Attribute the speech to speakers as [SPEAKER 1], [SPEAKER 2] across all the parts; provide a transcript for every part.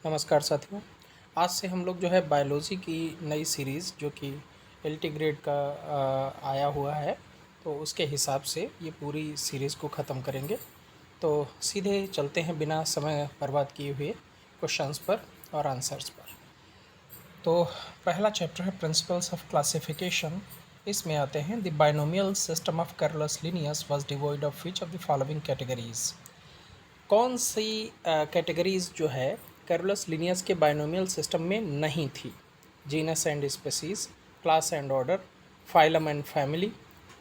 [SPEAKER 1] नमस्कार साथियों। आज से हम लोग जो है बायोलॉजी की नई सीरीज़ जो कि एलटी ग्रेड का आया हुआ है, तो उसके हिसाब से ये पूरी सीरीज़ को ख़त्म करेंगे। तो सीधे चलते हैं बिना समय बर्बाद किए हुए क्वेश्चंस पर और आंसर्स पर। तो पहला चैप्टर है प्रिंसिपल्स ऑफ क्लासिफिकेशन। इसमें आते हैं the binomial system of Carolus Linnaeus was devoid of which of the following categories. कौन सी कैटेगरीज जो है कैरोलस लिनियस के बाइनोमियल सिस्टम में नहीं थी? Genus and species, class and order, phylum and family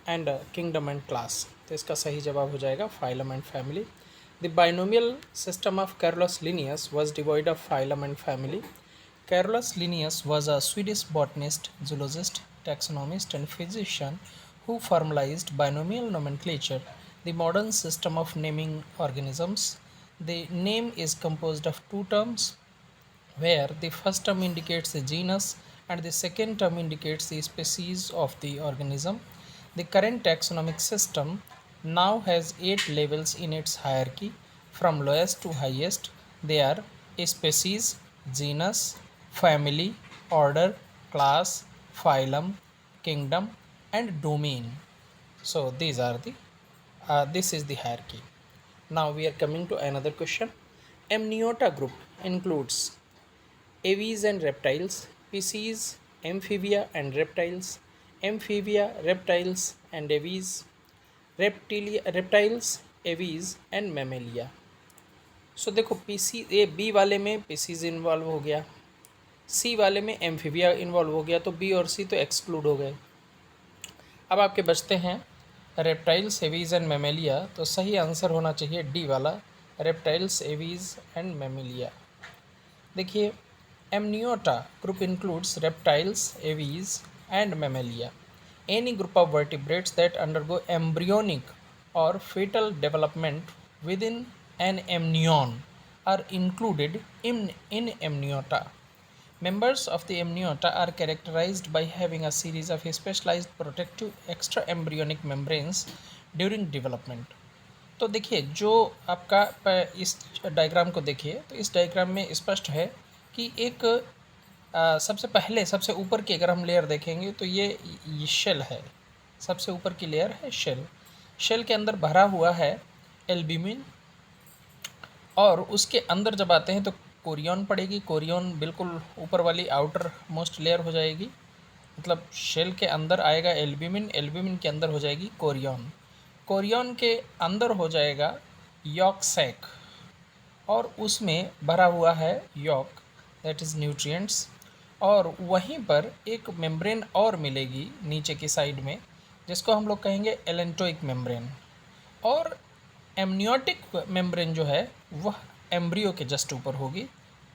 [SPEAKER 1] and kingdom and class. तो इसका सही जवाब हो जाएगा phylum and family. The binomial system of Carolus Linnaeus was divide of phylum and family. Carolus Linnaeus was a Swedish botanist, zoologist, taxonomist, and physician who formalized binomial nomenclature, the modern system of naming organisms. The name is composed of two terms, where the first term indicates the genus and the second term indicates the species of the organism. The current taxonomic system now has 8 levels in its hierarchy, from lowest to highest. They are species, genus, family, order, class, phylum, kingdom, and domain. So these are the this is the hierarchy. Now we are coming to another question. Amniota group includes aves and reptiles, species, amphibia and reptiles, amphibia, reptiles and aves, reptiles, aves and mammalia. सो देखो PC A B वाले में PCs involve हो गया, सी वाले में amphibia involve हो गया, तो बी और सी तो एक्सक्लूड हो गए। अब आपके बचते हैं रेप्टाइल्स, एवीज एंड मेमेलिया। तो सही आंसर होना चाहिए डी वाला, रेप्टाइल्स, एवीज एंड मेमेलिया। देखिए Amniota group includes reptiles, aves and Mammalia. Any group of vertebrates that undergo embryonic और fetal development within an amnion are included in amniota. Members of the amniota are characterized by having a series of specialized protective extraembryonic membranes during development. तो देखिए जो आपका इस diagram को देखिए, तो इस डायग्राम में स्पष्ट है कि एक सबसे पहले सबसे ऊपर की अगर हम लेयर देखेंगे तो ये शेल है, सबसे ऊपर की लेयर है शेल। शेल के अंदर भरा हुआ है एल्ब्यूमिन, और उसके अंदर जब आते हैं तो कोरियन पड़ेगी। कोरियन बिल्कुल ऊपर वाली आउटर मोस्ट लेयर हो जाएगी, मतलब शेल के अंदर आएगा एल्ब्यूमिन, एल्ब्यूमिन के अंदर हो जाएगी कोरियन, कोरियन के अंदर हो जाएगा यॉक सैक, और उसमें भरा हुआ है यॉक, दैट इज़ न्यूट्रिएंट्स। और वहीं पर एक मेम्ब्रेन और मिलेगी नीचे की साइड में, जिसको हम लोग कहेंगे एलेंटोइक मेम्ब्रेन। और एमनियोटिक मेम्ब्रेन जो है वह एम्ब्रियो के जस्ट ऊपर होगी,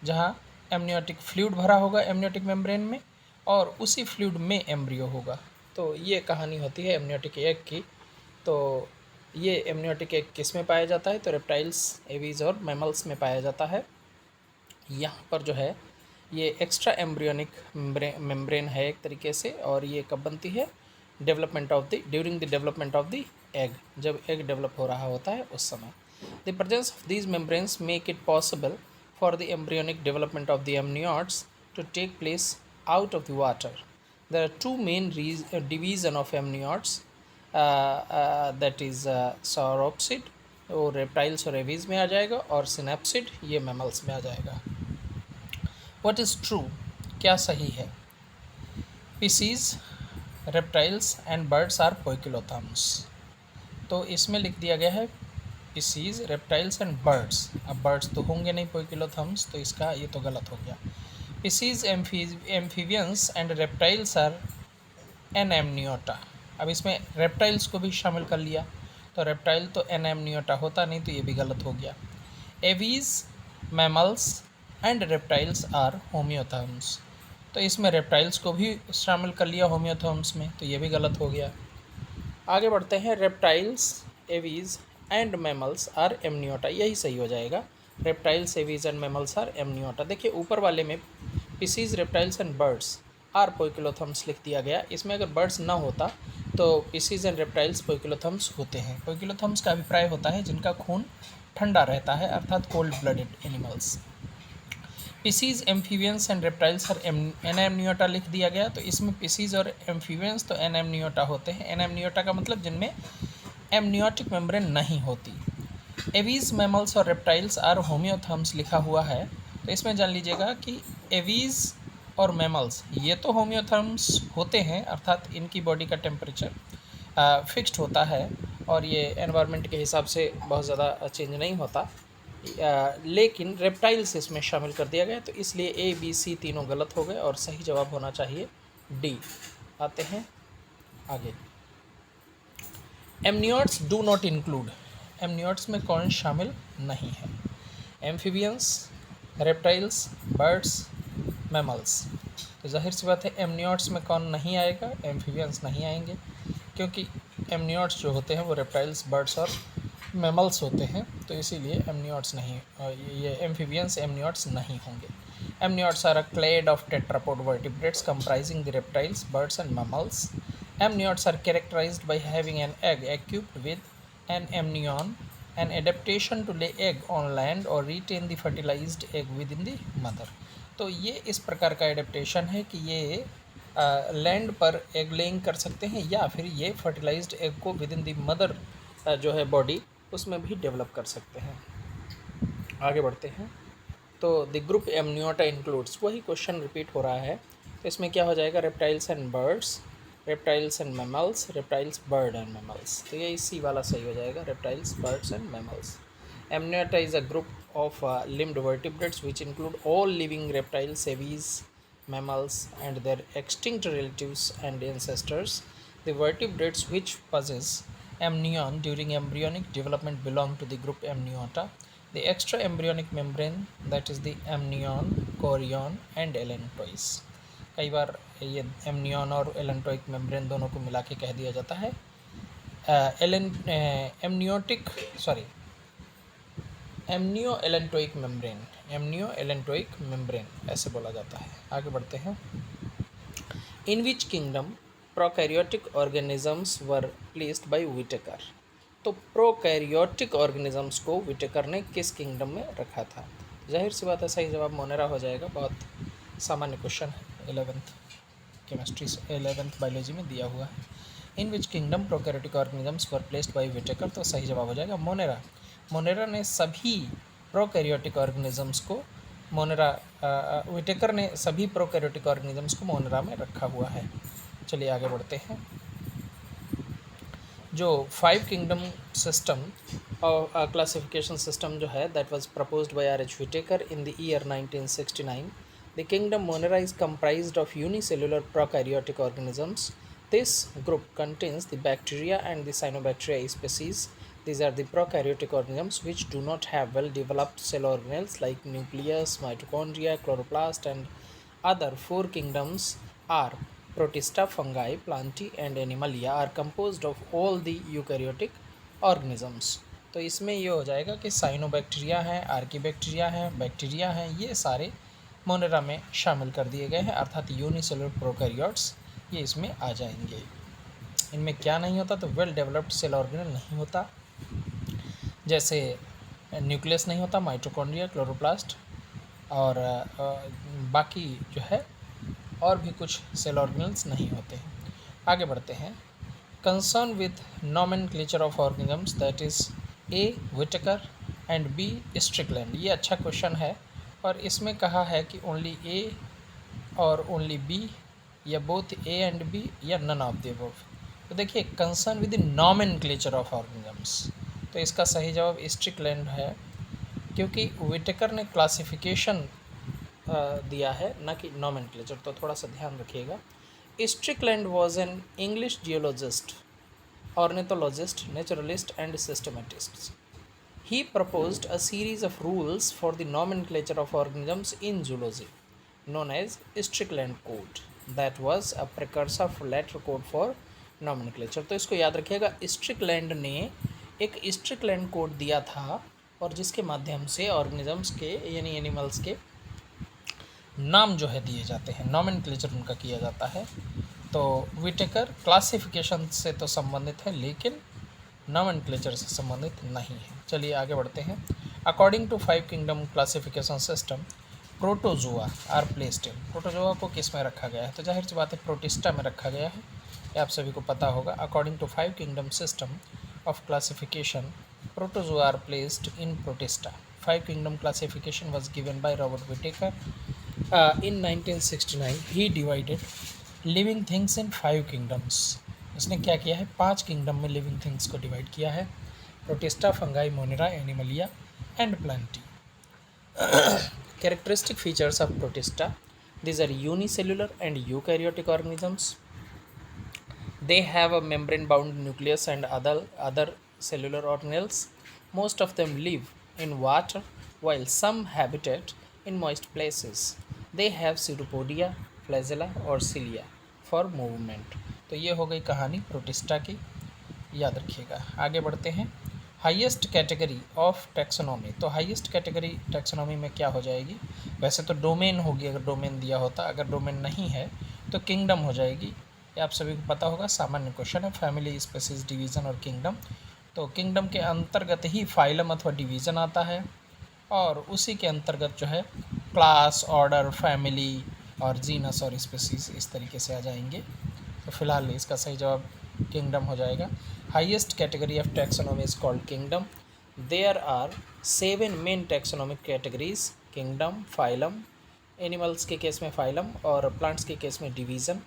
[SPEAKER 1] जहाँ एमनियोटिक फ्लूइड भरा होगा एमनियोटिक मेम्ब्रेन में, और उसी फ्लूइड में एम्ब्रियो होगा। तो ये कहानी होती है एमनियोटिक एग की। तो ये एमनियोटिक एग किस में पाया जाता है? तो रेप्टाइल्स, एवीज और मैमल्स में पाया जाता है। यहाँ पर जो है ये एक्स्ट्रा एम्ब्रियोनिक मेम्ब्रेन है एक तरीके से, और ये कब बनती है? During the development of the egg, जब एग डेवलप हो रहा होता है उस समय। The presence of these membranes make it possible for the embryonic development of the amniotes to take place out of the water. There are two main division of amniotes, that is sauropsid, वो reptiles और aves में आ जाएगा, और synapsid ये mammals में आ जाएगा। व्हाट इज़ ट्रू, क्या सही है? Species, reptiles and birds are poikilotherms. तो इसमें लिख दिया गया है स्पीसीज, रेप्टाइल्स एंड बर्ड्स। अब बर्ड्स तो होंगे नहीं पोइकिलोथर्म्स, तो इसका ये तो गलत हो गया। Species, amphibians and reptiles are an amniota. अब इसमें रेप्टाइल्स को भी शामिल कर लिया, तो रेप्टाइल तो एन एमनियोटा होता नहीं, तो ये भी गलत हो गया। Aves, mammals and reptiles are homeotherms. तो इसमें रेप्टाइल्स को भी शामिल कर लिया होमियोथर्म्स में, तो ये भी गलत हो गया। आगे बढ़ते हैं। Reptiles, aves and mammals are amniota, यही सही हो जाएगा। Reptiles, aves and mammals are amniota. देखिए ऊपर वाले में species, reptiles and birds are poikilotherms लिख दिया गया। इसमें अगर बर्ड्स ना होता तो स्पीसीज एंड रेप्टाइल्स पोइकिलोथर्म्स होते हैं। पोइकिलोथर्म्स का अभिप्राय होता है जिनका खून ठंडा रहता है, अर्थात cold blooded animals. Species, amphibians and reptiles और एनाम्नियोटा लिख दिया गया। तो इसमें पीसीज और एम्फीबियंस तो एनाम्नियोटा होते हैं। एनाम्नियोटा का मतलब जिनमें एमनियोटिक मेम्ब्रेन नहीं होती। एवीज, मैमल्स और रेप्टाइल्स आर होम्योथर्म्स लिखा हुआ है। तो इसमें जान लीजिएगा कि एवीज और मैमल्स ये तो होम्योथर्म्स होते हैं, अर्थात इनकी बॉडी का टेम्परेचर फिक्स्ड होता है और ये एनवायरनमेंट के हिसाब से बहुत ज़्यादा चेंज नहीं होता। लेकिन रेप्टाइल्स इसमें शामिल कर दिया गया, तो इसलिए ए बी सी तीनों गलत हो गए और सही जवाब होना चाहिए डी। आते हैं आगे। Amniotes do not include, amniotes में कौन शामिल नहीं है? Amphibians, reptiles, birds, mammals. तो जाहिर सी बात है एमनियोट्स में कौन नहीं आएगा? एम्फीबियंस नहीं आएंगे, क्योंकि एमनियोट्स जो होते हैं वो रेप्टाइल्स, बर्ड्स और मैमल्स होते हैं, तो इसीलिए एमनियोट्स नहीं, ये एम्फीबियंस एमनियोट्स नहीं होंगे। Amniotes are a clade of tetrapod vertebrates comprising the reptiles, birds and mammals. Amniotes are characterized by having an egg equipped with an amnion, an adaptation to lay egg on land or retain the fertilized egg within the mother. तो ये इस प्रकार का adaptation है कि ये land पर egg laying कर सकते हैं या फिर ये फर्टिलाइज्ड एग को विद इन द मदर जो है बॉडी उसमें भी डेवलप कर सकते हैं। आगे बढ़ते हैं। तो द ग्रुप एमनियोटा इंक्लूड्स, वही क्वेश्चन रिपीट हो रहा है, तो इसमें क्या हो जाएगा? Reptiles and birds, reptiles and mammals, reptiles, bird and mammals. तो ये इसी वाला सही हो जाएगा, reptiles, birds and mammals. Amniota is a group of limbed vertebrates which include all living reptiles, aves, mammals and their extinct relatives and ancestors. The vertebrates which possess amnion during embryonic development belong to the group Amniota. The extra embryonic membrane, that is the amnion, chorion and allantois. कई बार ये amnion और allantoic membrane दोनों को मिला के कह दिया जाता है amnio allantoic membrane, amnio allantoic membrane ऐसे बोला जाता है। आगे बढ़ते हैं। In which kingdom prokaryotic organisms were placed by Whittaker. तो प्रोकैरियोटिक ऑर्गेनिजम्स को व्हिटेकर ने किस किंगडम में रखा था? जाहिर सी बात है सही जवाब मोनेरा हो जाएगा, बहुत सामान्य क्वेश्चन है, 11th केमिस्ट्री 11th बायोलॉजी में दिया हुआ है। In which kingdom prokaryotic organisms were placed by Whittaker, तो सही जवाब हो जाएगा मोनेरा। मोनेरा ने सभी प्रोकैरियोटिक ऑर्गेनिजम्स को व्हिटेकर ने सभी प्रोकैरियोटिक ऑर्गेनिजम्स को मोनेरा में रखा हुआ है। चलिए आगे बढ़ते हैं। जो 5 किंगडम सिस्टम और क्लासिफिकेशन सिस्टम जो है that was proposed by R.H. Whittaker in the year 1969। The kingdom Monera is comprised of unicellular prokaryotic organisms. This group contains the bacteria and the cyanobacteria species. These are the prokaryotic organisms which do not have well-developed cell organelles like nucleus, mitochondria, chloroplast, and other 4 kingdoms are Protista, fungi, plantae, and animalia are composed of all the eukaryotic organisms. तो इसमें ये हो जाएगा कि cyanobacteria है, archaebacteria है, bacteria हैं, ये सारे मोनेरा में शामिल कर दिए गए हैं, अर्थात यूनिसेलुलर प्रोकैरियोट्स ये इसमें आ जाएंगे। इनमें क्या नहीं होता? तो वेल डेवलप्ड सेल ऑर्गेनल नहीं होता, जैसे न्यूक्लियस नहीं होता, माइटोकॉन्ड्रिया, क्लोरोप्लास्ट और बाकी जो है और भी कुछ सेल ऑर्गेनल्स नहीं होते हैं। आगे बढ़ते हैं। Concern with nomenclature of organisms, that is A Whittaker and B Strickland. ये अच्छा क्वेश्चन है और इसमें कहा है कि ओनली ए और ओनली बी या बोथ ए एंड बी या नन ऑफ द अबव। तो देखिए concern with the nomenclature of organisms, तो इसका सही जवाब स्ट्रिकलैंड है, क्योंकि व्हिटेकर ने क्लासिफिकेशन दिया है ना कि नॉमेनक्लेचर, तो थोड़ा सा ध्यान रखिएगा। Strickland was an English geologist, ornithologist, naturalist and systematist. He proposed a series of rules for the nomenclature of organisms in zoology, known as Strickland Code. That was a precursor for letter code for nomenclature. तो इसको याद रखिएगा, Strickland ने एक Strickland code दिया था और जिसके माध्यम से ऑर्गेनिजम्स के यानी एनिमल्स के नाम जो है दिए जाते हैं, नॉमेनक्लेचर उनका किया जाता है। तो व्हिटेकर क्लासिफिकेशन से तो संबंधित है लेकिन नॉमेनक्लेचर से संबंधित नहीं है। चलिए आगे बढ़ते हैं। According to 5 kingdom classification system, protozoa are placed in, protozoa को किस में रखा गया है, तो जाहिर सी बात है प्रोटिस्टा में रखा गया है, ये आप सभी को पता होगा। According to 5 kingdom system of classification protozoa are placed in protista. 5 kingdom classification was given by Robert Whittaker in 1969. He divided living things in 5 kingdoms. उसने क्या किया है, 5 किंगडम में लिविंग थिंग्स को डिवाइड किया है, protista, fungi, Monera, Animalia and Plantae. Characteristic features of protista: these are unicellular and eukaryotic organisms. They have a membrane bound nucleus and other cellular organelles. Most of them live in water while some habitat in moist places. They have pseudopodia, flagella और cilia for movement। तो ये हो गई कहानी protista की, याद रखिएगा। आगे बढ़ते हैं। हाईएस्ट कैटेगरी ऑफ टैक्सोनॉमी, तो हाईएस्ट कैटेगरी टैक्सोनॉमी में क्या हो जाएगी, वैसे तो डोमेन होगी अगर डोमेन दिया होता, अगर डोमेन नहीं है तो किंगडम हो जाएगी, ये आप सभी को पता होगा, सामान्य क्वेश्चन है। फैमिली, स्पेसीज, डिवीज़न और किंगडम, तो किंगडम के अंतर्गत ही फाइलम अथवा डिवीज़न आता है और उसी के अंतर्गत जो है क्लास, ऑर्डर, फैमिली और जीनस और स्पेसीज इस तरीके से आ जाएंगे। तो फिलहाल इसका सही जवाब किंगडम हो जाएगा। Highest category of taxonomy is called kingdom. There are 7 main taxonomic categories, kingdom, phylum, animals के केस में फाइलम और प्लांट्स के केस में division,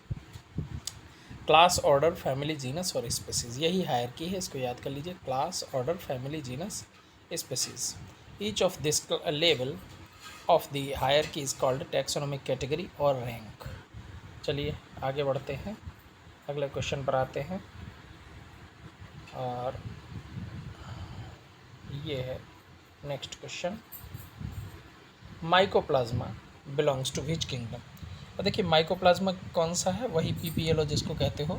[SPEAKER 1] class, order, family, genus और स्पेसीज। यही हायरकी है, इसको याद कर लीजिए, class, order, family, genus, species. Each of this level of the hierarchy is called taxonomic category और रैंक। चलिए आगे बढ़ते हैं, अगले क्वेश्चन पर आते हैं और ये है next question. Mycoplasma belongs to which kingdom. और देखिए माइकोप्लाज्मा कौन सा है, वही पीपीएलओ जिसको कहते हो,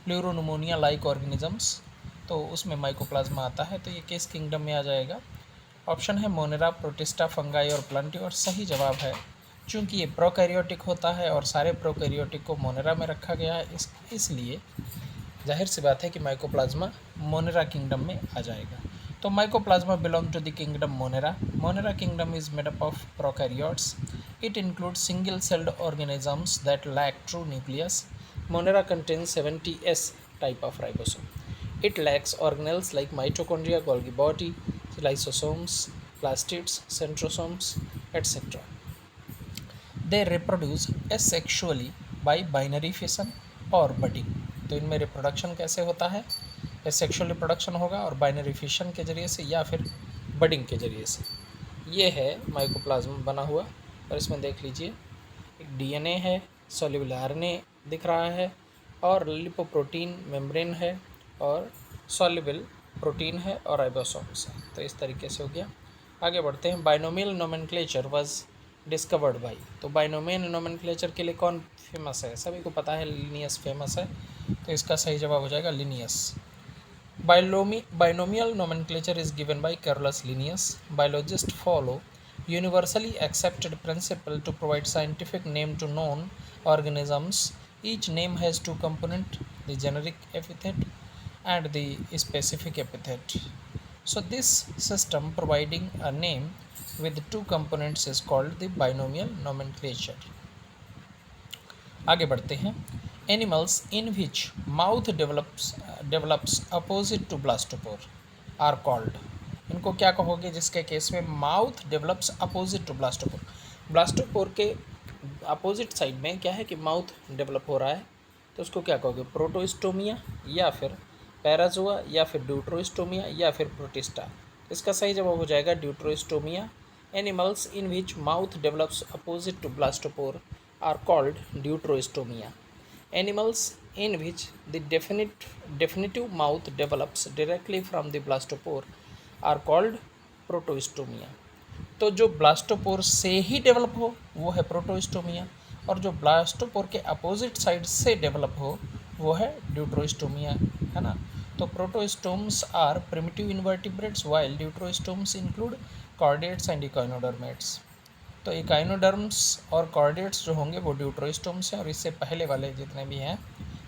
[SPEAKER 1] प्लूरोनुमोनिया लाइक ऑर्गेनिजम्स, तो उसमें माइकोप्लाज्मा आता है। तो ये किस किंगडम में आ जाएगा, ऑप्शन है मोनेरा, प्रोटिस्टा, फंगाई और प्लांटी। और सही जवाब है, चूँकि ये प्रोकैरियोटिक होता है और सारे प्रोकैरियोटिक को मोनेरा में रखा गया है, इसलिए जाहिर सी बात है कि माइकोप्लाज्मा मोनेरा किंगडम में आ जाएगा। तो mycoplasma belong to the kingdom monera. Monera kingdom is made up of prokaryotes. It includes single celled organisms that lack true nucleus. Monera contains 70S type of ribosome. It lacks organelles like mitochondria, Golgi body, lysosomes, plastids, centrosomes, etc. They reproduce asexually by binary fission और budding। तो इनमें reproduction कैसे होता है, asexual reproduction होगा और binary fission के जरिए से या फिर बडिंग के जरिए से। ये है माइकोप्लाज्मा बना हुआ और इसमें देख लीजिए एक डीएनए है, सॉल्युबल आरएनए दिख रहा है और लिपोप्रोटीन मेम्ब्रेन है और सॉल्युबल प्रोटीन है और राइबोसोम्स है। तो इस तरीके से हो गया। आगे बढ़ते हैं। Binomial nomenclature was discovered by, तो बाइनोमियल नोमेनक्लेचर के लिए कौन फेमस है, सभी को पता है लिनियस फेमस है, तो इसका सही जवाब हो जाएगा Linnaeus. Binomial nomenclature is given by Carolus Linnaeus. Biologists follow universally accepted principle to provide scientific name to known organisms. Each name has two components, the generic epithet and the specific epithet. So this system providing a name with two components is called the binomial nomenclature. आगे बढ़ते हैं। Animals in which mouth develops opposite to blastopore are called। इनको क्या कहोगे जिसके case में mouth develops opposite to blastopore. Blastopore के opposite side में क्या है कि माउथ डेवलप हो रहा है, तो उसको क्या कहोगे, प्रोटोस्टोमिया या फिर पैराजोआ या फिर ड्यूट्रोस्टोमिया या फिर प्रोटिस्टा। इसका सही जवाब हो जाएगा deuterostomia. Animals in which mouth develops opposite to blastopore are called deuterostomia. Animals in which the definitive mouth develops directly from the blastopore are called protostomia. तो जो ब्लास्टोपोर से ही डेवलप हो वो है प्रोटोस्टोमिया और जो ब्लास्टोपोर के अपोजिट साइड से डेवलप हो वो है ड्यूट्रोस्टोमिया, है ना। तो protostomes are primitive invertebrates while deuterostomes include chordates and echinoderms. तो इकाइनोडर्म्स और कॉर्डेट्स जो होंगे वो ड्यूट्रोस्टोम्स हैं और इससे पहले वाले जितने भी हैं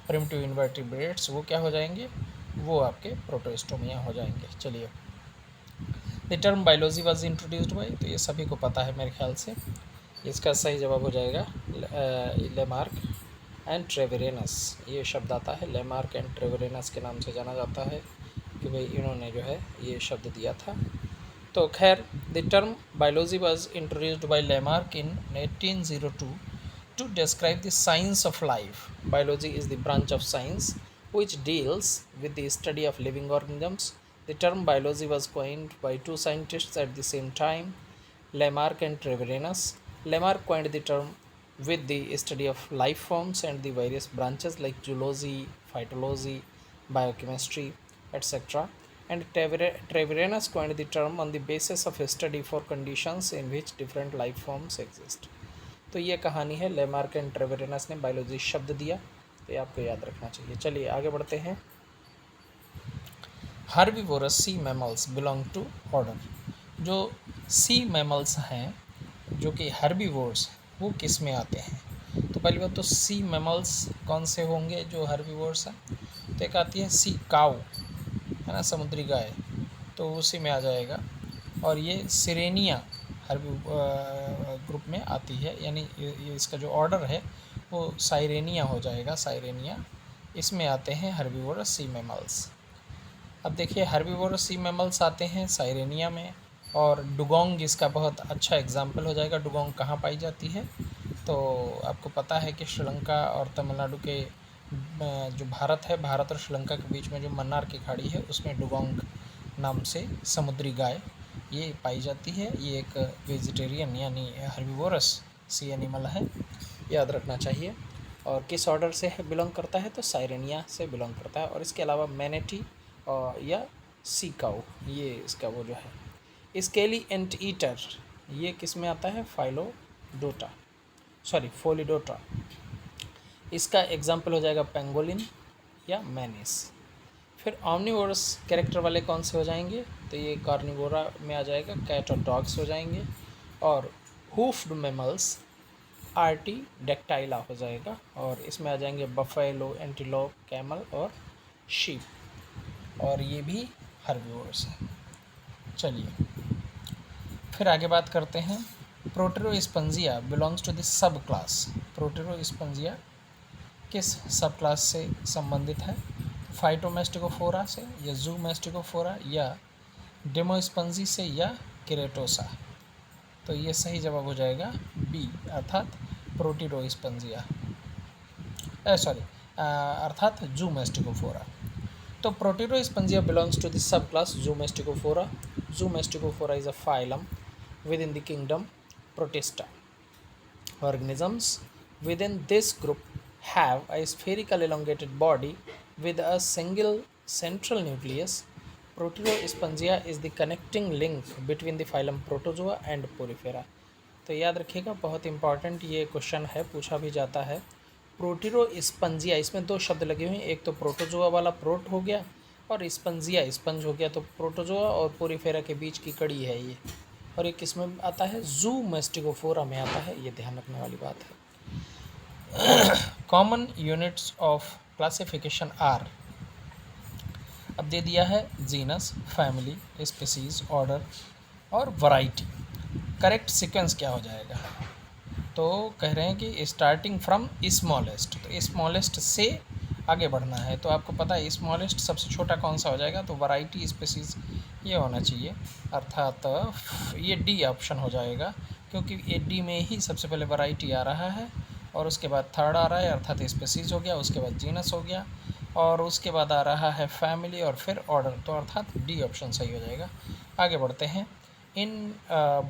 [SPEAKER 1] प्रिमिटिव इन्वर्टिब्रेट्स वो क्या हो जाएंगे, वो आपके प्रोटोस्टोमिया हो जाएंगे। चलिए, the term biology was introduced by, तो ये सभी को पता है मेरे ख्याल से, इसका सही जवाब हो जाएगा लेमार्क एंड ट्रेवेरेनस। ये शब्द आता है लेमार्क एंड ट्रेवेरेनस के नाम से जाना जाता है कि भाई इन्होंने जो है ये शब्द दिया था। तो खैर, the term biology was introduced by Lamarck in 1802 to describe the science of life. Biology is the branch of science which deals with the study of living organisms. The term biology was coined by two scientists at the same time, Lamarck and Treviranus. Lamarck coined the term with the study of life forms and the various branches like zoology, phytology, biochemistry, etc. And Treviranus coined the term on the basis of a study for conditions in which different life forms exist. तो ये कहानी है, Lamarck and ट्रेवेरेनस ने biology शब्द दिया, तो ये आपको याद रखना चाहिए। चलिए आगे बढ़ते हैं। Herbivorous sea mammals belong to order. जो सी मैमल्स हैं जो कि हर्बीवोर्स, वो किस में आते हैं? तो पहली बात तो सी मैमल्स कौन से होंगे जो हर्बीवोर्स हैं? तो एक आती है सी काऊ, है ना, समुद्री गाय, तो उसी में आ जाएगा। और ये सिरेनिया ग्रुप में आती है, यानी ये इसका जो ऑर्डर है वो साइरेनिया हो जाएगा, साइरेनिया। इसमें आते हैं हर्बीवोरस सी मैमल्स। अब देखिए, हर्बीवोरस सी मैमल्स आते हैं साइरेनिया में, और डुगोंग इसका बहुत अच्छा एग्जाम्पल हो जाएगा। डुगोंग कहाँ पाई जाती है? तो आपको पता है कि श्रीलंका और तमिलनाडु के जो भारत है, भारत और श्रीलंका के बीच में जो मन्नार की खाड़ी है, उसमें डुगोंग नाम से समुद्री गाय ये पाई जाती है। ये एक वेजिटेरियन यानी हर्बीवोरस सी एनिमल है, याद रखना चाहिए। और किस ऑर्डर से बिलोंग करता है? तो साइरेनिया से बिलोंग करता है। और इसके अलावा मैनेटी या सी काऊ, ये इसका वो जो है। स्केली एंट ईटर, ये किस में आता है? फोलिडोटा। इसका एग्जाम्पल हो जाएगा पेंगोलिन या मैनिस। फिर ऑमनीवोरस कैरेक्टर वाले कौन से हो जाएंगे? तो ये कार्निवोरा में आ जाएगा, कैट और डॉग्स हो जाएंगे। और हूफ्ड मैमल्स आर्टिडेक्टाइला हो जाएगा, और इसमें आ जाएंगे बफेलो, एंटीलोप, कैमल और शीप, और ये भी हर्बीवोरस है। चलिए फिर आगे बात करते हैं। Proterospongia belongs to the subclass. Proterospongia किस सब क्लास से संबंधित है? फाइटोमेस्टिकोफोरा से, या जूमेस्टिकोफोरा, या डेमोस्पंजी से, या केरेटोसा। तो ये सही जवाब हो जाएगा बी, अर्थात प्रोटेरोस्पंजिया, अर्थात जूमेस्टिकोफोरा। तो Proterospongia belongs to the subclass Zoomastigophora. Zoomastigophora is a phylum within the kingdom Protista. Organisms within this group have a spherical elongated body with a single central nucleus. Proterospongea is the connecting link between the phylum Protozoa and Porifera. तो याद रखिएगा, बहुत important ये question है, पूछा भी जाता है। प्रोटेरोस्पंजिया, इसमें दो शब्द लगे हुए हैं, एक तो प्रोटोजोआ वाला प्रोट हो गया, और स्पंजिया स्पंज हो गया। तो प्रोटोजोआ और पोरीफेरा के बीच की कड़ी है ये, और ये किस में आता है? जूमेस्टिकोफोरा में आता है, ये ध्यान रखने वाली बात है। Common units of classification are, अब दे दिया है जीनस, फैमिली, स्पीसीज, ऑर्डर और वैरायटी। करेक्ट सीक्वेंस क्या हो जाएगा? तो कह रहे हैं कि स्टार्टिंग फ्रॉम स्मॉलेस्ट, तो स्मॉलेस्ट से आगे बढ़ना है। तो आपको पता है स्मॉलेस्ट सबसे छोटा कौन सा हो जाएगा? तो वैरायटी, स्पीसीज ये होना चाहिए, अर्थात ये डी ऑप्शन हो जाएगा, क्योंकि ये डी में ही सबसे पहले वैरायटी आ रहा है, और उसके बाद थर्ड आ रहा है अर्थात स्पीसीज हो गया, उसके बाद जीनस हो गया, और उसके बाद आ रहा है फैमिली, और फिर ऑर्डर, तो अर्थात डी ऑप्शन सही हो जाएगा। आगे बढ़ते हैं। इन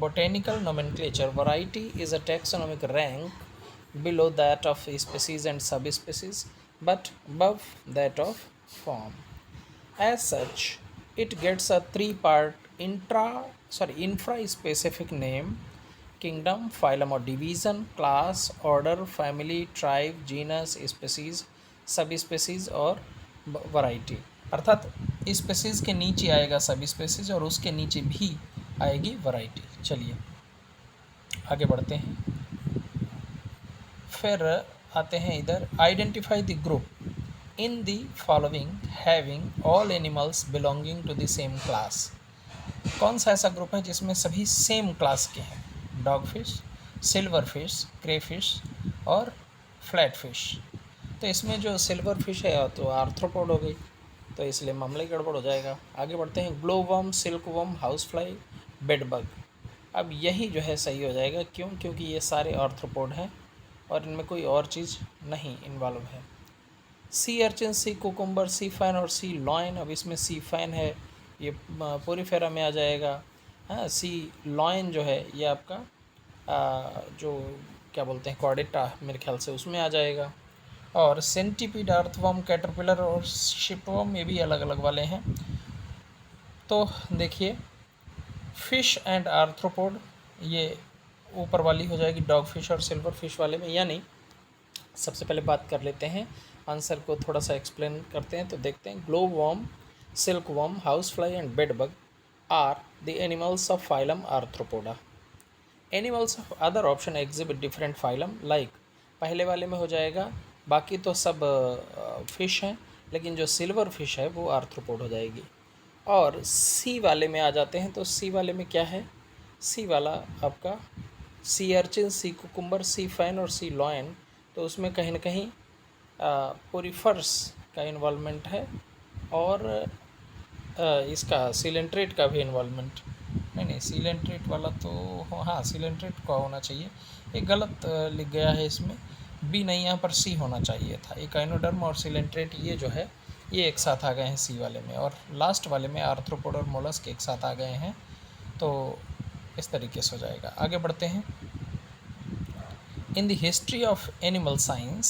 [SPEAKER 1] botanical nomenclature, variety is a taxonomic rank below that of species and subspecies, but above that of form. As such, it gets a three-part infra-specific name: kingdom, phylum or division, class, order, family, tribe, genus, species, subspecies और variety। अर्थात species के नीचे आएगा सब species, और उसके नीचे भी आएगी वैरायटी। चलिए आगे बढ़ते हैं। फिर आते हैं इधर, identify the group in the following having all animals belonging to the same class. कौन सा ऐसा ग्रुप है जिसमें सभी सेम क्लास के हैं? डॉग फिश, सिल्वर फिश, क्रे फिश और फ्लैट फिश। तो इसमें जो सिल्वर फिश है तो आर्थ्रोपोड हो गई, तो इसलिए मामला ही गड़बड़ हो जाएगा। आगे बढ़ते हैं, glow worm, silk worm, house fly, bed bug. अब यही जो है सही हो जाएगा, क्यों? क्योंकि ये सारे आर्थ्रोपोड हैं और इनमें कोई और चीज़ नहीं इन्वॉल्व है। सी अर्चिन, सी कुकुम्बर, सी फैन और सी लॉइन। अब इसमें सी फैन है, ये पोरीफेरा में आ जाएगा। हाँ, सी लॉइन जो है ये आपका जो क्या बोलते हैं कॉर्डेटा, मेरे ख्याल से उसमें आ जाएगा। और सेंटीपीड, अर्थवर्म, कैटरपिलर और शिपवर्म, ये भी अलग अलग वाले हैं। तो देखिए, फिश एंड आर्थ्रोपोड ये ऊपर वाली हो जाएगी डॉग फिश और सिल्वर फिश वाले में। यानी सबसे पहले बात कर लेते हैं, आंसर को थोड़ा सा एक्सप्लेन करते हैं। तो देखते हैं, glow worm, silk worm, house fly and bed bug are the animals of phylum arthropoda. Animals of other option exhibit different phylum, like पहले वाले में हो जाएगा, बाकी तो सब फिश हैं, लेकिन जो सिल्वर फिश है वो आर्थ्रोपोड हो जाएगी। और सी वाले में आ जाते हैं, तो सी वाले में क्या है? सी वाला आपका सी अर्चिन, सी कुकुम्बर, सी फैन और सी लॉयन। तो उसमें कहीं ना कहीं पोरीफर्स का इन्वॉल्वमेंट है और इसका सीलेंट्रेट का भी इन्वॉल्वमेंट। नहीं, सीलेंट्रेट वाला तो हाँ, सीलेंट्रेट का होना चाहिए, एक गलत लिख गया है इसमें, बी नहीं, यहाँ पर सी होना चाहिए था। इकाइनोडर्म और सीलेंट्रेट ये जो है ये एक साथ आ गए हैं सी वाले में, और लास्ट वाले में आर्थ्रोपोड और मोलस्क एक साथ आ गए हैं। तो इस तरीके से हो जाएगा। आगे बढ़ते हैं। In the history of animal science,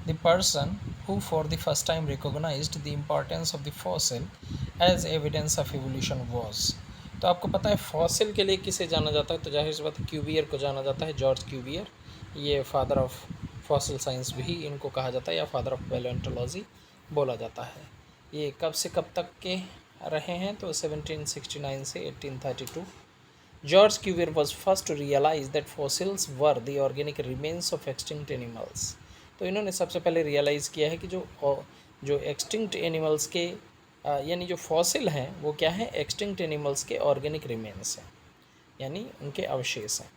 [SPEAKER 1] the person who for the first time recognized the importance of the fossil as evidence of evolution was। तो आपको पता है फॉसिल के लिए किसे जाना जाता है? तो जाहिर सी बात है क्यूवियर को जाना जाता है, जॉर्ज क्यूवियर। ये फादर ऑफ फॉसिल साइंस भी इनको कहा जाता है, या फादर ऑफ पैलियोंटोलॉजी बोला जाता है। ये कब से कब तक के रहे हैं? तो 1769 से 1832। George Cuvier was first to realize that fossils were the organic remains of extinct animals। तो इन्होंने सबसे पहले रियलाइज़ किया है कि जो एक्सटिंक्ट एनिमल्स के यानी जो फॉसिल हैं वो क्या है? एक्सटिंक्ट एनिमल्स के ऑर्गेनिक रिमेन्स हैं, यानी उनके अवशेष हैं।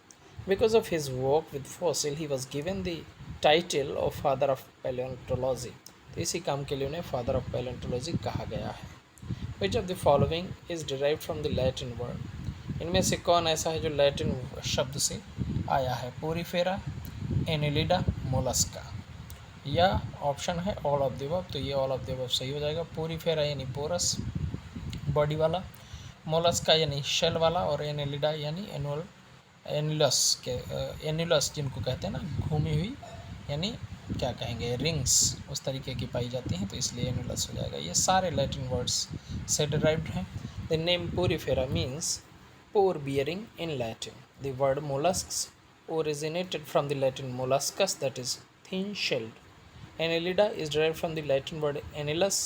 [SPEAKER 1] Because of his work with fossil he was given the title of father of palaeontology. तो इसी काम के लिए उन्हें फादर ऑफ पैलियोंटोलॉजी कहा गया है। Which of the following is derived from the Latin word. इनमें से कौन ऐसा है जो लैटिन शब्द से आया है? पोरीफेरा, एनेलिडा, मोलस्का, या ऑप्शन है ऑल ऑफ द अबव। तो ये ऑल ऑफ द अबव सही हो जाएगा। पोरीफेरा यानी पोरस बॉडी वाला, मोलस्का यानी शेल वाला, और एनेलिडा यानी एनुलस के एनुलस जिनको कहते हैं ना, घूमी हुई, यानी क्या कहेंगे, रिंग्स उस तरीके की पाई जाती हैं, तो इसलिए एनुलस हो जाएगा। ये सारे लैटिन वर्ड्स से डिराइव्ड हैं। The name Porifera means pore bearing in Latin. The word mollusks originated from the Latin molluscus, that is thin shelled. Annelida is derived from the Latin word annulus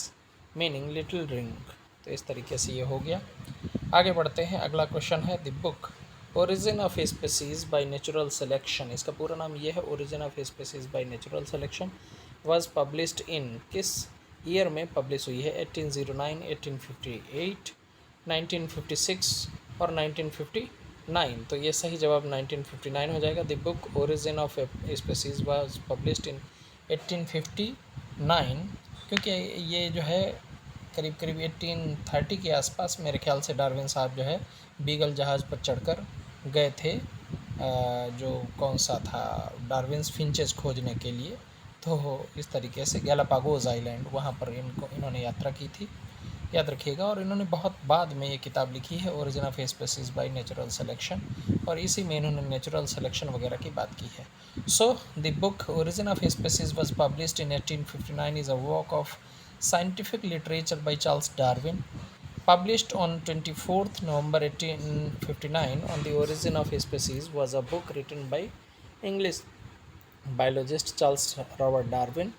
[SPEAKER 1] meaning little ring। तो इस तरीके से ये हो गया। आगे बढ़ते हैं। अगला क्वेश्चन है, the book origin of species by natural selection. इसका पूरा नाम ये है, origin of species by natural selection. Was published in, किस ईयर में पब्लिश हुई है? 1809, 1858, 1956 और 1959। तो ये सही जवाब 1959 हो जाएगा। The book origin of species was published in 1859, क्योंकि ये जो है करीब करीब 1830 के आसपास मेरे ख्याल से डार्विन साहब जो है बीगल जहाज़ पर चढ़कर गए थे, जो कौन सा था, डार्विन्स फिंचेस खोजने के लिए। तो इस तरीके से गैलापागोस आइलैंड, वहाँ पर इन्होंने यात्रा की थी, याद रखिएगा। और इन्होंने बहुत बाद में ये किताब लिखी है, origin of species by natural selection, और इसी में इन्होंने नेचुरल सिलेक्शन वगैरह की बात की है। So the book origin of species was published in 1859 is a work of scientific literature by Charles Darwin, published on 24th November 1859 on the origin of species was a book written by English biologist Charles Robert Darwin.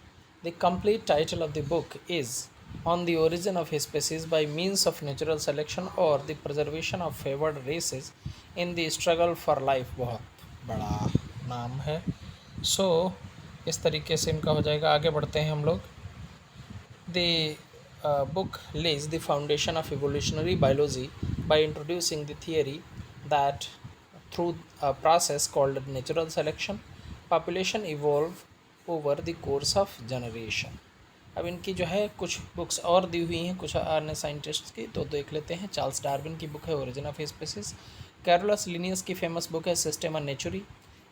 [SPEAKER 1] The complete title of the book is On the Origin of Species by Means of Natural Selection or the Preservation of Favored Races in the Struggle for Life। बहुत बड़ा नाम है। सो इस तरीके से इनका हो जाएगा। आगे बढ़ते हैं हम लोग। The book lays the foundation of evolutionary biology by introducing the theory that through a process called natural selection. Population evolve over the course of generation. अब इनकी जो है कुछ बुक्स और दी हुई हैं कुछ अन्य साइंटिस्ट्स की, तो देख लेते हैं। चार्ल्स डार्विन की बुक है origin of species. Carolus Linnaeus की फेमस बुक है सिस्टेमा नेचुरी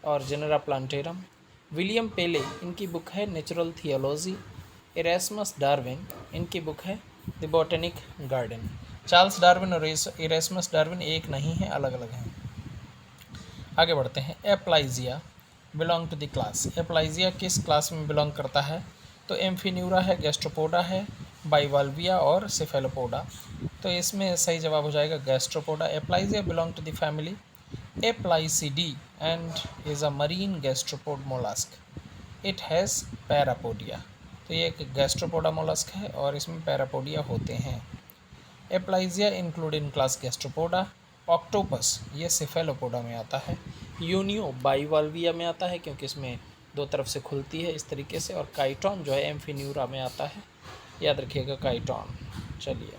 [SPEAKER 1] और जेनेरा प्लांटेरम। विलियम पेले इनकी बुक है नेचुरल थियोलॉजी। इरेस्मस डार्विन इनकी बुक है the botanic garden. Charles Darwin और इरेस्मस डार्विन एक नहीं है, अलग अलग हैं। आगे बढ़ते हैं। एप्लाइजिया बिलोंग टू द क्लास। एप्लाइजिया किस क्लास में बिलोंग करता है? तो एम्फीन्यूरा है, गैस्ट्रोपोडा है, बाइवाल्विया और सिफेलोपोडा। तो इसमें सही जवाब हो जाएगा Gastropoda. Aplysia belong to the family Aplysiidae and is a marine gastropod mollusc. It has parapodia. तो ये एक गैस्ट्रोपोडा मोलस्क है और इसमें पैरापोडिया होते हैं। Aplysia include in class Gastropoda. Octopus ये सिफेलोपोडा में आता है। यूनियो बाइवाल्विया में आता है क्योंकि इसमें दो तरफ से खुलती है इस तरीके से। और काइटॉन जो है एम्फीन्यूरा में आता है, याद रखिएगा काइटॉन। चलिए,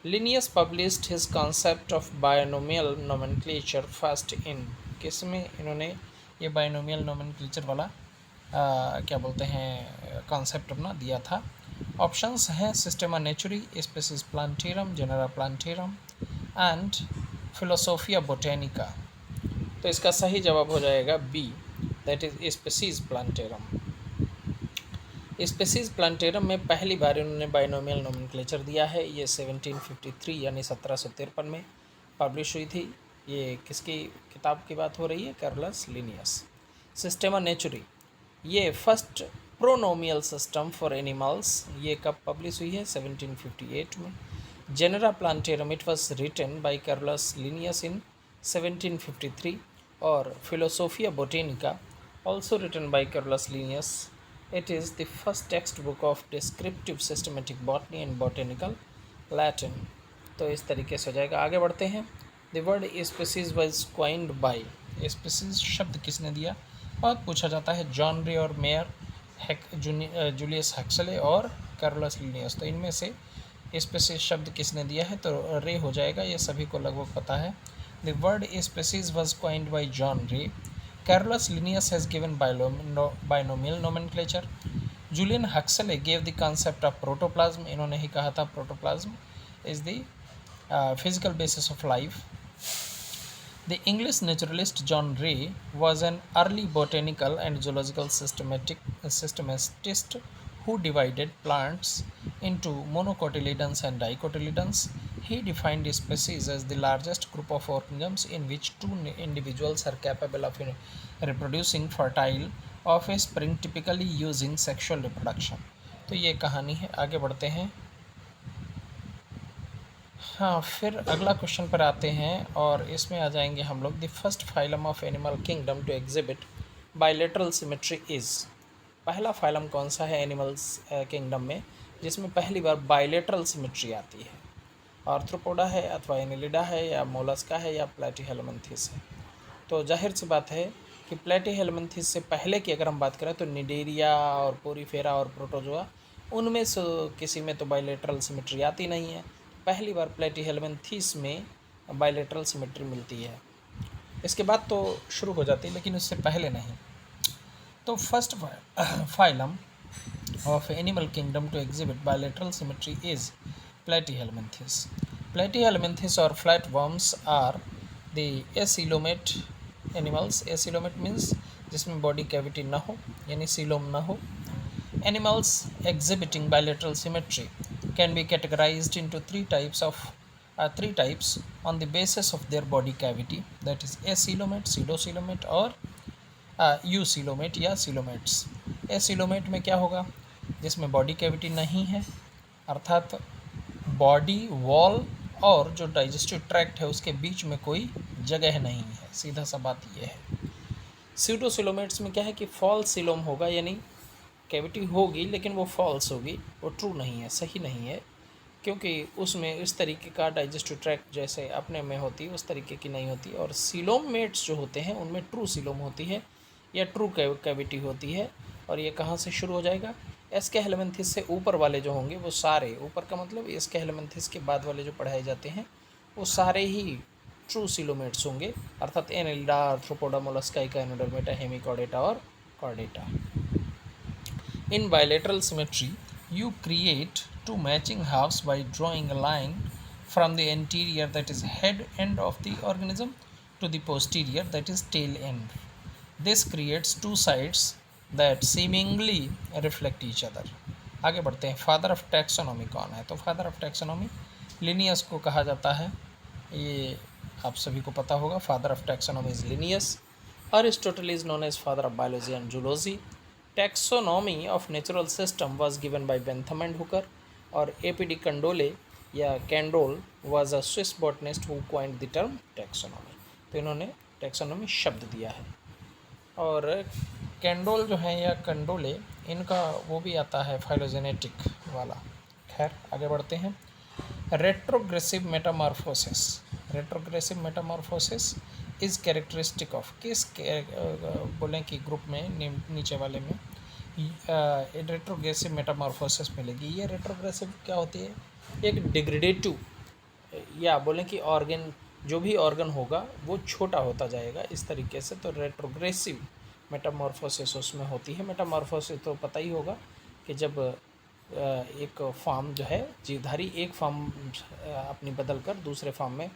[SPEAKER 1] Linnaeus published his concept of binomial nomenclature first in. किस में इन्होंने ये बायनोमियल नोमेनक्लेचर वाला क्या बोलते हैं कॉन्सेप्ट अपना दिया था? ऑप्शंस हैं Systema Naturae, Species Plantarum, Genera Plantarum and Philosophia Botanica. तो इसका सही जवाब हो जाएगा B, that is Species Plantarum. Species Plantarum में पहली बार इन्होंने बाइनोमियल नोमेनक्लेचर दिया है। ये 1753 यानी 1753 में पब्लिश हुई थी। ये किसकी किताब की बात हो रही है? Carolus Linnaeus. सिस्टेमा नेचुरी ये first binomial system for animals, ये कब पब्लिश हुई है? 1758 में। Genera Plantarum it was written by Carolus Linnaeus in 1753। और Philosophia Botanica also written by Carolus Linnaeus. It is the first textbook of descriptive systematic botany and botanical Latin। तो इस तरीके से हो जाएगा। आगे बढ़ते हैं। The word species was coined by, species शब्द किसने दिया? बहुत पूछा जाता है। जॉन रे और मेयर, जूलियस हक्सले और कैरोलस लिनियस। तो इनमें से स्पीसीज शब्द किसने दिया है? तो रे हो जाएगा, ये सभी को लगभग पता है। The word species was coined by John Ray। Carolus Linnaeus has given binomial nomenclature। Julian Huxley gave the concept of protoplasm। इन्होंने ही कहा था protoplasm is the physical basis of life। The English naturalist John Ray was an early botanical and zoological systematist who divided plants into monocotyledons and dicotyledons। He defined species as the largest group of organisms in which two individuals are capable of reproducing fertile offspring, typically using sexual reproduction। तो ये कहानी है। आगे बढ़ते हैं। हाँ, फिर अगला क्वेश्चन पर आते हैं और इसमें आ जाएंगे हम लोग। The first phylum of animal kingdom to exhibit bilateral symmetry is. पहला फाइलम कौन सा है एनिमल्स किंगडम में जिसमें पहली बार बायलेटरल सिमेट्री आती है? आर्थ्रोपोडा है अथवा एनिलिडा है या मोलस्का है या प्लेटीहेलमिन्थेस है? तो जाहिर सी बात है कि प्लेटीहेलमिन्थेस से पहले की अगर हम बात करें तो निडेरिया और पोरीफेरा और प्रोटोजोआ, उनमें से किसी में तो बायलेटरल सिमेट्री आती नहीं है। पहली बार प्लेटीहेलमिन्थेस में बायलेटरल सिमेट्री मिलती है। इसके बाद तो शुरू हो जाती है लेकिन उससे पहले नहीं। तो first phylum of animal kingdom to exhibit bilateral symmetry is Platyhelminthes। Platyhelminthes or flatworms are the acoelomate animals। acoelomate means जिसमें बॉडी कैविटी ना हो, यानी सीलोम ना हो। Animals exhibiting bilateral symmetry can be categorized into three types on the basis of their body cavity, that is acoelomate, pseudocoelomate और eucoelomate या coelomates। acoelomate में क्या होगा? जिसमें बॉडी कैविटी नहीं है, अर्थात बॉडी वॉल और जो डाइजेस्टिव ट्रैक्ट है उसके बीच में कोई जगह नहीं है, सीधा सा बात यह है। स्यूडोसिलोमेट्स में क्या है कि फॉल्स सिलोम होगा, यानी कैविटी होगी लेकिन वो फॉल्स होगी, वो ट्रू नहीं है, सही नहीं है, क्योंकि उसमें इस तरीके का डाइजेस्टिव ट्रैक्ट जैसे अपने में होती है उस तरीके की नहीं होती। और सिलोमेट्स जो होते हैं उनमें ट्रू सिलोम होती है या ट्रू कैविटी होती है। और ये कहाँ से शुरू हो जाएगा? एस्केहेलमिन्थेस से ऊपर वाले जो होंगे वो सारे, ऊपर का मतलब एस्केहेलमिन्थेस के बाद वाले जो पढ़ाए जाते हैं वो सारे ही ट्रू सिलोमेट्स होंगे, अर्थात Annelida, arthropoda, Mollusca, Echinodermata, Hemichordata और Chordata. In bilateral symmetry, you create two matching halves by drawing a line from the anterior, that is head end of the organism, to the posterior, that is tail end. This creates two sides that seemingly reflect each other. आगे बढ़ते हैं। Father of taxonomy कौन है? तो father of taxonomy Linnaeus को कहा जाता है, ये आप सभी को पता होगा। Father of taxonomy is Linnaeus. Aristotle is known as father of biology and zoology. Taxonomy of natural system was given by Bentham and Hooker, और A.P.D. Candolle या Candolle was a Swiss botanist who coined the term taxonomy। तो इन्होंने taxonomy शब्द दिया है। और Candolle जो है या कंडोले, इनका वो भी आता है फाइलोजेनेटिक वाला। खैर आगे बढ़ते हैं। Retrogressive Metamorphosis. Retrogressive metamorphosis is characteristic of, किस बोलें कि ग्रुप में नीचे वाले में रेट्रोग्रेसिव मेटामॉर्फोसिस मिलेगी। ये रेट्रोग्रेसिव क्या होती है? एक डिग्रेडेटिव, या बोलें कि ऑर्गन, जो भी ऑर्गन होगा वो छोटा होता जाएगा इस तरीके से, तो रेट्रोग्रेसिव मेटामॉर्फोसिस उसमें होती है। मेटामॉर्फोसिस तो पता ही होगा कि जब एक फॉर्म जो है जीवधारी एक फॉर्म अपनी बदल कर दूसरे फॉर्म में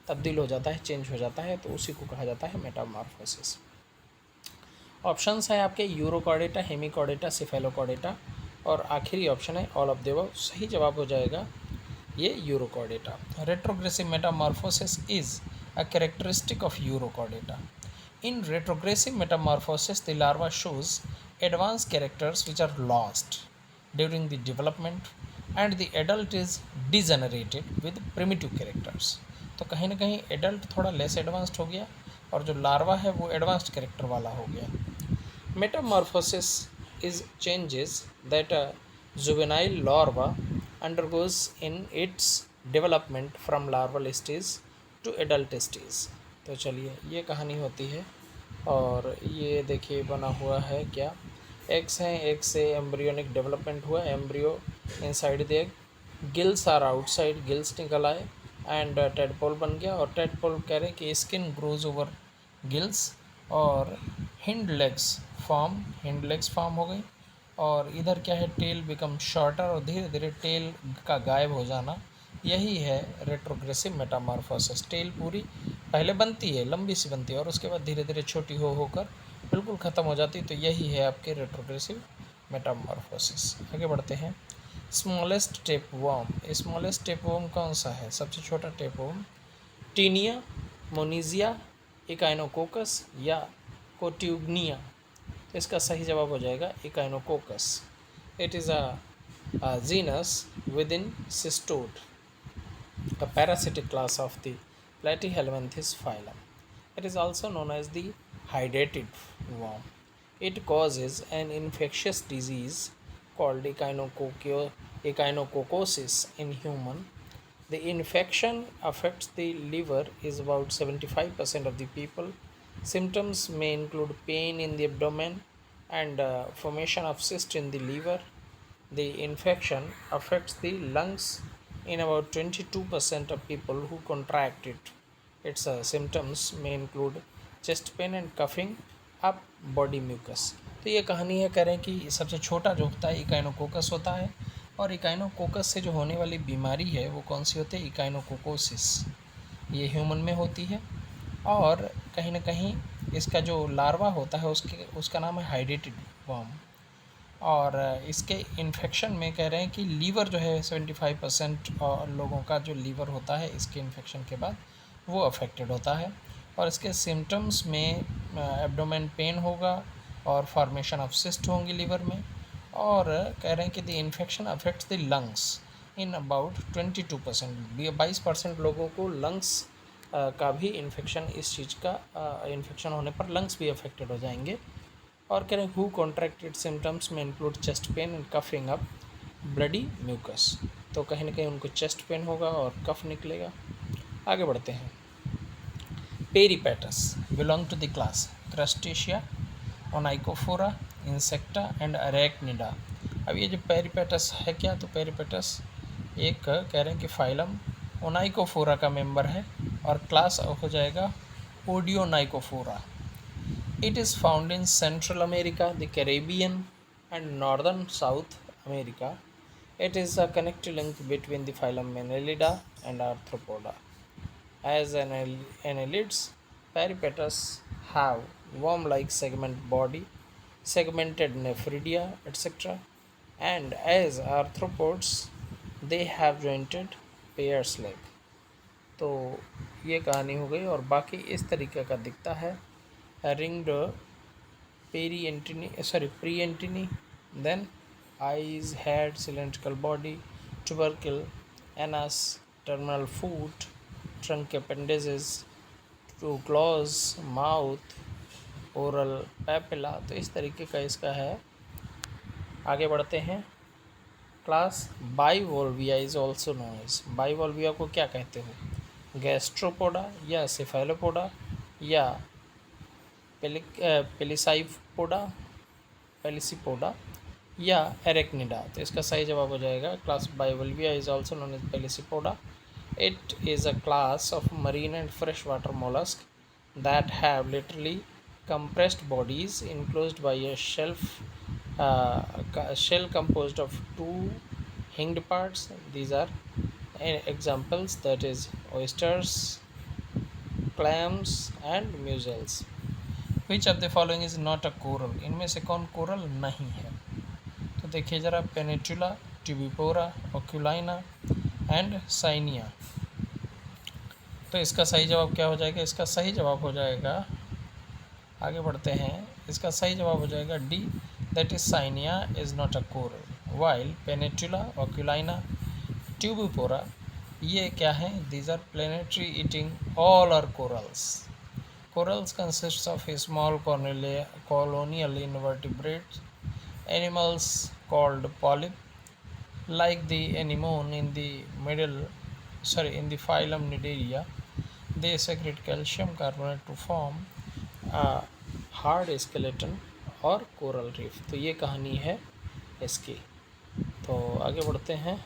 [SPEAKER 1] तब्दील हो जाता है, चेंज हो जाता है, तो उसी को कहा जाता है मेटामॉर्फोसिस। ऑप्शंस हैं आपके यूरोकॉर्डेटा, हेमिकॉर्डेटा, सिफेलोकॉर्डेटा, और आखिरी ऑप्शन है ऑल ऑफ द अबव। सही जवाब हो जाएगा ये Urochordata. Retrogressive metamorphosis is a characteristic of Urochordata. In retrogressive metamorphosis the larva shows advance characters which are lost during the development and the adult is degenerated with primitive characters। तो कहीं ना कहीं adult थोड़ा less advanced हो गया और जो larva है वो एडवांस्ड कैरेक्टर वाला हो गया। Metamorphosis is changes that a juvenile larva undergoes in its development from larval stage to adult stage. तो चलिए ये कहानी होती है, और ये देखिए बना हुआ है क्या, एग्स हैं, एग से एम्ब्रियोनिक डेवलपमेंट हुआ, embryo inside the egg, gills are outside, gills निकल आए, एंड टेडपोल बन गया। और टेडपोल कह रहे हैं कि स्किन ग्रोज ओवर गिल्स, और हिंड लेग्स फॉर्म हो गई, और इधर क्या है, टेल बिकम शॉर्टर, और धीरे धीरे टेल का गायब हो जाना। यही है रेट्रोग्रेसिव मेटामॉर्फोसिस। टेल पूरी पहले बनती है, लंबी सी बनती है, और उसके बाद धीरे धीरे छोटी होकर बिल्कुल ख़त्म हो जाती, तो यही है आपके रेट्रोग्रेसिव मेटामॉर्फोसिस। आगे बढ़ते हैं। Smallest tapeworm. स्मॉलेस्ट टेपवर्म कौन सा है? सबसे छोटा टेपवर्म टीनिया, मोनीजिया, इकाइनोकोकस या कोट्यूगनिया। तो इसका सही जवाब हो जाएगा Echinococcus. It is a genus within cestode, a parasitic class of the Platyhelminthes phylum. It is also known as the hydrated worm. It causes an infectious disease called echinococosis in human. The infection affects the liver is about 75% of the people. Symptoms may include pain in the abdomen and formation of cyst in the liver. The infection affects the lungs in about 22% of people who contract it. Its symptoms may include chest pain and coughing up body mucus। तो ये कहानी है, कह रहे हैं कि सबसे छोटा जो होता है इकाइनोकोकस होता है, और इकाइनोकोकस से जो होने वाली बीमारी है वो कौन सी होती है? इकाइनोकोकोसिस। ये ह्यूमन में होती है, और कहीं ना कहीं इसका जो लार्वा होता है उसका नाम है हाइड्रेटेड वर्म। और इसके इन्फेक्शन में कह रहे हैं कि लीवर जो है 75% लोगों का जो लीवर होता है इसके इन्फेक्शन के बाद वो अफेक्टेड होता है, और इसके सिम्टम्स में एब्डोमेन पेन होगा और फॉर्मेशन ऑफ सिस्ट होंगी लीवर में, और कह रहे हैं कि the infection affects the lungs in about 22%। 22% लोगों को लंग्स का भी इन्फेक्शन, इस चीज़ का इन्फेक्शन होने पर लंग्स भी अफेक्टेड हो जाएंगे। और कह रहे हैं हु कॉन्ट्रैक्टेड सिम्टम्स में include chest pain and coughing up bloody mucus. तो कहीं ना कहीं उनको चेस्ट पेन होगा और कफ निकलेगा। आगे बढ़ते हैं। Peripatus belong to the class Crustacea, Onychophora, Insecta and Arachnida. अब ये जो पेरिपेटस है क्या, तो पेरिपेटस एक कह रहे हैं कि फाइलम ओनाइकोफोरा का मेंबर है, और क्लास हो जाएगा Udeonychophora. It is found in Central America, the Caribbean and northern South America. It is a connecting link between the phylum Annelida and Arthropoda. As annelids, peripatus have worm-like segment body, segmented nephridia, etc. And as arthropods, they have jointed pairs leg. तो ये कहानी हो गई और बाकी इस तरीके का दिखता है. Ringed pre-antiny, then eyes, head, cylindrical body, tubercle, anus, terminal foot, trunk appendages, two claws, mouth, oral papilla. तो इस तरीके का इसका है. आगे बढ़ते हैं. Class Bivalvia is also known as. Bivalvia को क्या कहते हो? गैस्ट्रोपोडा या सेफेलोपोडा या पेलिसिपोडा या एरेक्निडा. तो इसका सही जवाब हो जाएगा class Bivalvia is also known as Pelecypoda. It is a class of marine and fresh water mollusc that have literally compressed bodies enclosed by a shell composed of two hinged parts. These are examples, that is oysters, clams and mussels. Which of the following is not a coral? इनमें से कौन coral नहीं है? तो देखिए ज़रा, पेनिटुला, ट्यूबिपोरा, ओक्यूलाइना and साइनिया. तो इसका सही जवाब क्या हो जाएगा? इसका सही जवाब हो जाएगा, आगे बढ़ते हैं, इसका सही जवाब हो जाएगा D, that is Cyanea is not a coral. While Pennatula, Oculina, Tubipora, ये क्या है? These are planetary eating, all are corals. Corals consists of small colonial invertebrate animals called polyp, like the anemone in the phylum Nidaria. They secrete calcium carbonate to form a hard skeleton और coral reef. तो ये कहानी है इसकी. तो आगे बढ़ते हैं.